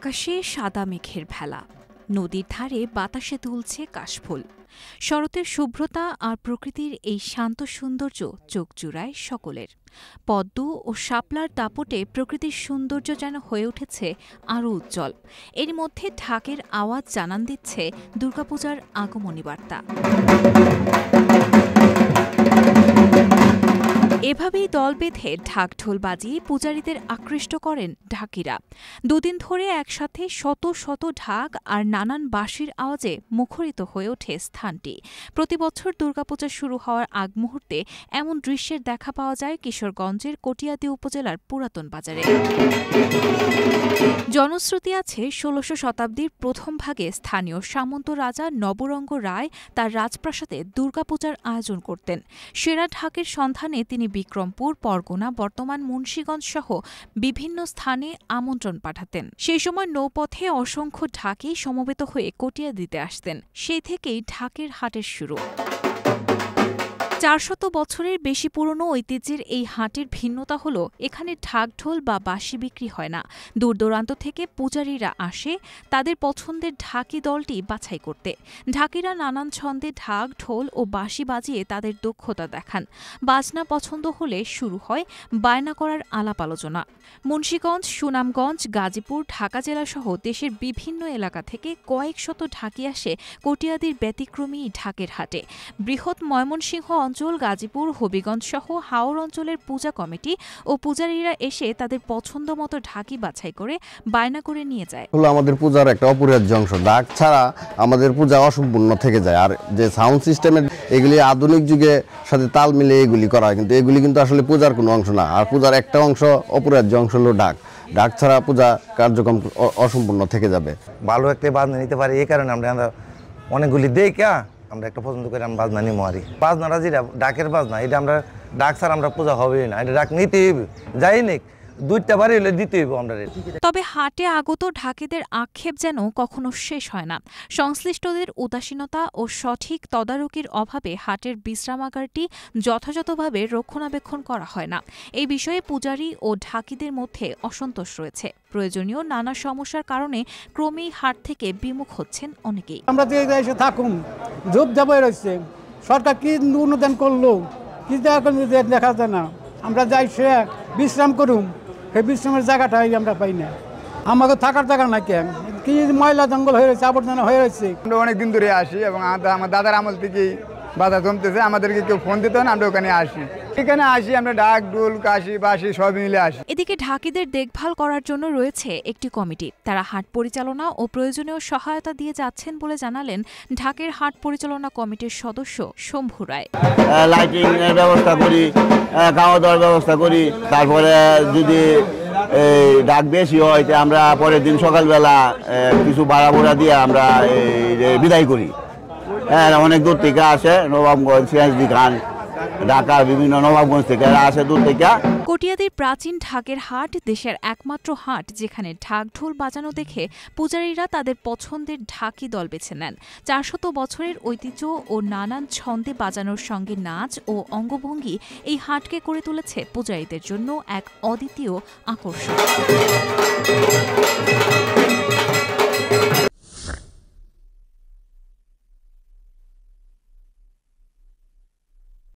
আকাশে সাদা মেঘের ভেলা, নদীর ধারে বাতাসে দুলছে কাশফুল। শরতের শুভ্রতা আর প্রকৃতির এই শান্ত সৌন্দর্য চোখ জুড়ায় সকলের। পদ্ম ও শাপলার দাপটে প্রকৃতির সৌন্দর্য যেন হয়ে উঠেছে আরও উজ্জ্বল। এর মধ্যে ঢাকের আওয়াজ জানান দিচ্ছে দুর্গাপূজার আগমনী বার্তা। এভাবেই দল বেঁধে ঢাক ঢোল বাজিয়ে পূজারীদের আকৃষ্ট করেন ঢাকিরা। দুদিন ধরে একসাথে শত শত ঢাক আর নানান বাঁশির আওয়াজে মুখরিত হয়ে ওঠে স্থানটি। প্রতিবছর দুর্গাপূজা শুরু হওয়ার আগ মুহূর্তে এমন দৃশ্যের দেখা পাওয়া যায় কিশোরগঞ্জের কটিয়াদী উপজেলার পুরাতন বাজারে। জনশ্রুতি আছে ১৬শ শতাব্দীর প্রথম ভাগে স্থানীয় সামন্ত রাজা নবরঙ্গ রায় তার রাজপ্রাসাদে দুর্গাপূজার আয়োজন করতেন। সেরা ঢাকের সন্ধানে তিনি বিক্রমপুর, পরগনা, বর্তমান মুন্সিগঞ্জ সহ বিভিন্ন স্থানে আমন্ত্রণ পাঠাতেন। সেই সময় নৌপথে অসংখ্য ঢাকি সমবেত হয়ে কটিয়াদীতে আসতেন। সেই থেকেই ঢাকের হাটের শুরু। ৪০০ বছরের বেশি পুরনো ঐতিহ্যের এই হাটের ভিন্নতা হল এখানে ঢাকঢোল বা বাঁশি বিক্রি হয় না। দূরদূরান্ত থেকে পূজারীরা আসে তাদের পছন্দের ঢাকি দলটি বাছাই করতে। ঢাকিরা নানান ছন্দে ঢাক, ঢোল ও বাঁশি বাজিয়ে তাদের দক্ষতা দেখান। বাজনা পছন্দ হলে শুরু হয় বায়না করার আলাপ আলোচনা। মুন্সিগঞ্জ, সুনামগঞ্জ, গাজীপুর, ঢাকা জেলাসহ দেশের বিভিন্ন এলাকা থেকে কয়েক শত ঢাকি আসে কটিয়াদীর ব্যতিক্রমী ঢাকের হাটে। বৃহৎ ময়মনসিংহ অঞ্চল, গাজীপুর, হবিগঞ্জ সহ হাওর অঞ্চলের পূজা কমিটি ও পূজারীরা এসে তাদের পছন্দ মতো ঢাকি বাছাই করে বায়না করে নিয়ে যায়। আমাদের পূজার একটা অপরিহার্য অংশ। ডাক ছাড়া আমাদের পূজা অসম্পূর্ণ থেকে যায়। আর যে সাউন্ড সিস্টেমের এগুলি আধুনিক যুগের সাথে তাল মিলে এগুলি করা হয়, কিন্তু এগুলি কিন্তু আসলে পূজার কোনো অংশ না। আর পূজার একটা অংশ, অপরিহার্য অংশ হলো ডাক। ডাক ছাড়া পূজা কার্যক্রম অসম্পূর্ণ থেকে যাবে। ভালো একটা বাজনা নিতে পারি, এই কারণে আমরা অনেকগুলি দেখা আমরা একটা পছন্দ করে আমরা বাজনা নিই মারি। বাজনাটা যেটা ডাকের বাজনা, এটা আমরা ডাক ছাড়া আমরা পূজা হবেই না। এটা ডাক নিতেই হবে, যাই নিক দুইটা বাড়ি হলে দিতে হইব আমরা। তবে হাটে আগত ঢাকিদের আক্ষেপ যেন কখনো শেষ হয় না। সংশ্লিষ্টদের উদাসীনতা ও সঠিক তদারকির অভাবে হাটের বিশ্রামাগারটি যথাযথভাবে রক্ষণাবেক্ষণ করা হয় না। এই বিষয়ে পূজারী ও ঢাকিদের মধ্যে অসন্তোষ রয়েছে। প্রয়োজনীয় নানা সমস্যার কারণে ক্রমেই হাট থেকে বিমুখ হচ্ছেন অনেকেই। আমরা এসে থাকুন ঝোপ ঝাপাই রয়েছে, সরকার কি অনুদান করলো কি দেখা যায় না। আমরা যাই সে বিশ্রাম করুম, সেই বিশ্রামের জায়গাটাই আমরা পাই না। আমাকে থাকার জায়গা নাই, কেন কি ময়লা জঙ্গল হয়ে রয়েছে, আবর্জনা হয়ে রয়েছে। আমরা অনেকদিন ধরে আসি এবং আমার দাদার আমল থেকেই বাধা জমতেছে। আমাদেরকে কেউ ফোন দিতে হয় না, আমরা ওখানে আসি। এখানে আসি আমরা ডাক, ডোল, কাশি, বাঁশি সব মিলে আসি। এদিকে ঢাকিদের দেখভাল করার জন্য রয়েছে একটি কমিটি। তারা হাট পরিচালনা ও প্রয়োজনীয় সহায়তা দিয়ে যাচ্ছেন বলে জানালেন ঢাকের হাট পরিচালনা কমিটির সদস্য শম্ভু রায়। লাইটিং এর ব্যবস্থা করি, খাওয়া দাওয়ার ব্যবস্থা করি। তারপরে যদি ডাক বেশি হয় আমরা পরের দিন সকালবেলা কিছু ভাড়া দিয়ে আমরা বিদায় করি। অনেক দূর থেকে আসে, নবাবগঞ্জ, সিরাজদি খান, ঢাকা বিভিন্ন নবাবগঞ্জ থেকে আসে দূর থেকে। কটিয়াদীর প্রাচীন ঢাকের হাট দেশের একমাত্র হাট যেখানে ঢাক ঢোল বাজানো দেখে পূজারীরা তাদের পছন্দের ঢাকি দল বেছে নেন। ৪০০ বছরের ঐতিহ্য ও নানান ছন্দে বাজানোর সঙ্গে নাচ ও অঙ্গভঙ্গি এই হাটকে করে তুলেছে পূজারীদের জন্য এক অদ্বিতীয় আকর্ষণ।